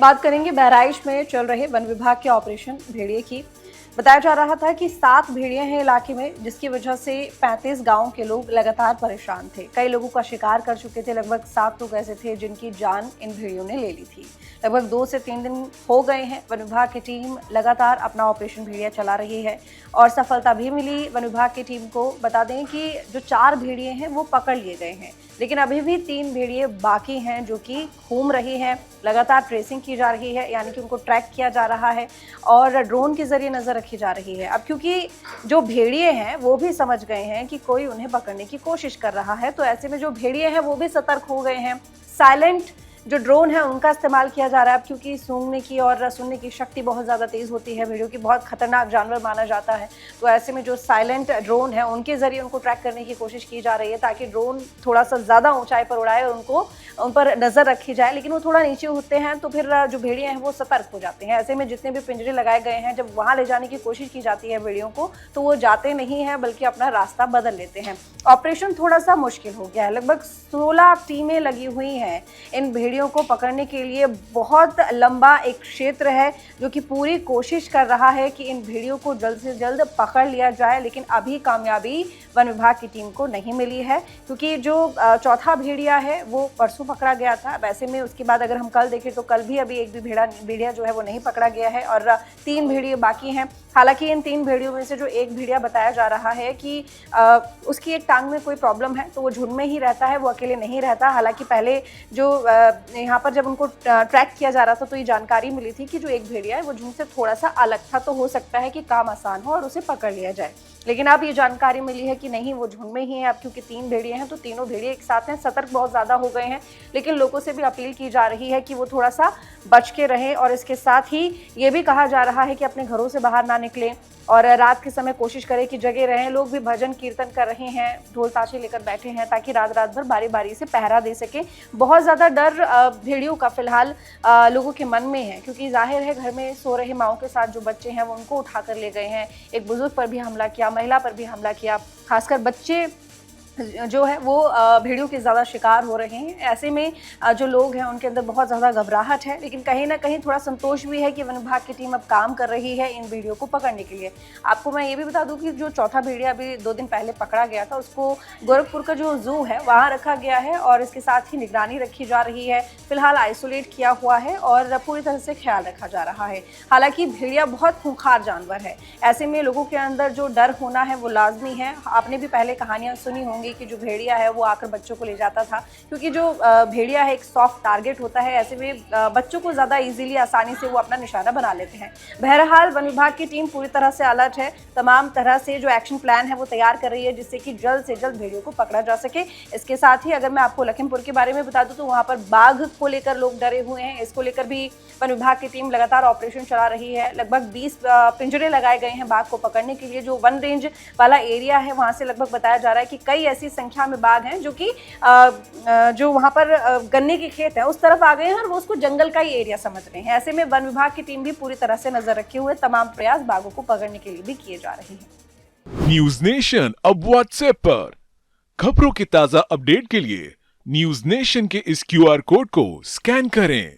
बात करेंगे बहराइच में चल रहे वन विभाग के ऑपरेशन भेड़िए की। बताया जा रहा था कि 7 भेड़िए हैं इलाके में, जिसकी वजह से 35 गांव के लोग लगातार परेशान थे। कई लोगों का शिकार कर चुके थे। लगभग 7 लोग ऐसे थे जिनकी जान इन भेड़ियों ने ले ली थी। लगभग 2 से 3 दिन हो गए हैं। वन विभाग की टीम लगातार अपना ऑपरेशन भेड़िया चला रही है और सफलता भी मिली वन विभाग की टीम को। बता दें कि जो 4 भेड़िए हैं वो पकड़ लिए गए हैं, लेकिन अभी भी 3 भेड़िए बाकी हैं जो कि घूम रही हैं। लगातार ट्रेसिंग की जा रही है, यानी कि उनको ट्रैक किया जा रहा है और ड्रोन के जरिए नजर रखी जा रही है। अब क्योंकि जो भेड़िए हैं वो भी समझ गए हैं कि कोई उन्हें पकड़ने की कोशिश कर रहा है, तो ऐसे में जो भेड़िए हैं वो भी सतर्क हो गए हैं। साइलेंट जो ड्रोन है उनका इस्तेमाल किया जा रहा है, अब क्योंकि सूंघने की और सुनने की शक्ति बहुत ज़्यादा तेज़ होती है। भेड़ियों की बहुत खतरनाक जानवर माना जाता है, तो ऐसे में जो साइलेंट ड्रोन है उनके ज़रिए उनको ट्रैक करने की कोशिश की जा रही है, ताकि ड्रोन थोड़ा सा ज़्यादा ऊंचाई पर उड़ाए और उनको उन पर नज़र रखी जाए। लेकिन वो थोड़ा नीचे होते हैं तो फिर जो भेड़िए हैं वो सतर्क हो जाते हैं। ऐसे में जितने भी पिंजरे लगाए गए हैं, जब वहाँ ले जाने की कोशिश की जाती है भेड़ियों को, तो वो जाते नहीं हैं बल्कि अपना रास्ता बदल लेते हैं। ऑपरेशन थोड़ा सा मुश्किल हो गया है। लगभग 16 टीमें लगी हुई हैं इन भेड़ियों को पकड़ने के लिए। बहुत लंबा एक क्षेत्र है जो कि पूरी कोशिश कर रहा है कि इन भेड़ियों को जल्द से जल्द पकड़ लिया जाए, लेकिन अभी कामयाबी वन विभाग की टीम को नहीं मिली है, क्योंकि जो चौथा भेड़िया है वो परसों पकड़ा गया था। वैसे में उसके बाद अगर हम कल देखें तो कल भी अभी एक भी भेड़िया जो है वो नहीं पकड़ा गया है और 3 भेड़िए बाकी हैं। हालांकि इन 3 भेड़ियों में से जो एक भेड़िया बताया जा रहा है कि उसकी एक टांग में कोई प्रॉब्लम है, तो वो झुंड में ही रहता है, वो अकेले नहीं रहता। हालांकि पहले जो यहाँ पर जब उनको ट्रैक किया जा रहा था तो ये जानकारी मिली थी कि जो एक भेड़िया है वो झुंड से थोड़ा सा अलग था, तो हो सकता है कि काम आसान हो और उसे पकड़ लिया जाए। लेकिन अब ये जानकारी मिली है कि नहीं, वो झुंड में ही है। अब क्योंकि 3 भेड़िए हैं तो तीनों भेड़िए एक साथ हैं। सतर्क बहुत ज़्यादा हो गए हैं, लेकिन लोगों से भी अपील की जा रही है कि वो थोड़ा सा बच के रहें। और इसके साथ ही ये भी कहा जा रहा है कि अपने घरों से बाहर ना निकलें और रात के समय कोशिश करें कि जगह रहें। लोग भी भजन कीर्तन कर रहे हैं, ढोल ताशे लेकर बैठे हैं, ताकि रात रात भर बारी बारी से पहरा दे सके। बहुत ज़्यादा डर भेड़ियों का फिलहाल लोगों के मन में है, क्योंकि जाहिर है घर में सो रहे माओं के साथ जो बच्चे हैं वो उनको उठा कर ले गए हैं। एक बुजुर्ग पर भी हमला किया, महिला पर भी हमला किया। खासकर बच्चे जो है वो भेड़ियों के ज़्यादा शिकार हो रहे हैं। ऐसे में जो लोग हैं उनके अंदर बहुत ज़्यादा घबराहट है, लेकिन कहीं ना कहीं थोड़ा संतोष भी है कि वन विभाग की टीम अब काम कर रही है इन भेड़ियों को पकड़ने के लिए। आपको मैं ये भी बता दूं कि जो चौथा भेड़िया अभी 2 दिन पहले पकड़ा गया था, उसको गोरखपुर का जो जू है वहाँ रखा गया है और इसके साथ ही निगरानी रखी जा रही है। फिलहाल आइसोलेट किया हुआ है और पूरी तरह से ख्याल रखा जा रहा है। हालांकि भेड़िया बहुत खूंखार जानवर है, ऐसे में लोगों के अंदर जो डर होना है वो लाजमी है। आपने भी पहले कहानियाँ सुनी होंगी कि जो भेड़िया है वो आकर बच्चों को ले जाता था, क्योंकि जो भेड़िया है एक सॉफ्ट टारगेट होता है। ऐसे में बच्चों को ज़्यादा इजीली आसानी से वो अपना निशाना बना लेते हैं। बहरहाल वन विभाग की टीम पूरी तरह से अलर्ट है, तमाम तरह से जो एक्शन प्लान है वो तैयार कर रही है, जिससे कि जल्द से जल्द भेड़ियों को पकड़ा जा सके। इसके साथ ही अगर मैं आपको लखीमपुर के बारे में बता दूं तो वहाँ पर बाघ को लेकर लोग डरे हुए हैं। इसको लेकर भी वन विभाग की टीम लगातार ऑपरेशन चला रही है। लगभग 20 पिंजरे लगाए गए हैं बाघ को पकड़ने के लिए। जो वन रेंज वाला एरिया है वहाँ से लगभग बताया जा रहा है कि कई ऐसी संख्या में बाघ हैं जो कि जो वहाँ पर गन्ने के खेत है उस तरफ आ गए हैं और वो उसको जंगल का ही एरिया समझ रहे हैं। ऐसे में वन विभाग की टीम भी पूरी तरह से नजर रखे हुए तमाम प्रयास बाघों को पकड़ने के लिए भी किए जा रहे हैं। न्यूज नेशन अब व्हाट्सएप पर खबरों के ताजा अपडेट के लिए न्यूज नेशन के इस क्यूआर कोड को स्कैन करें।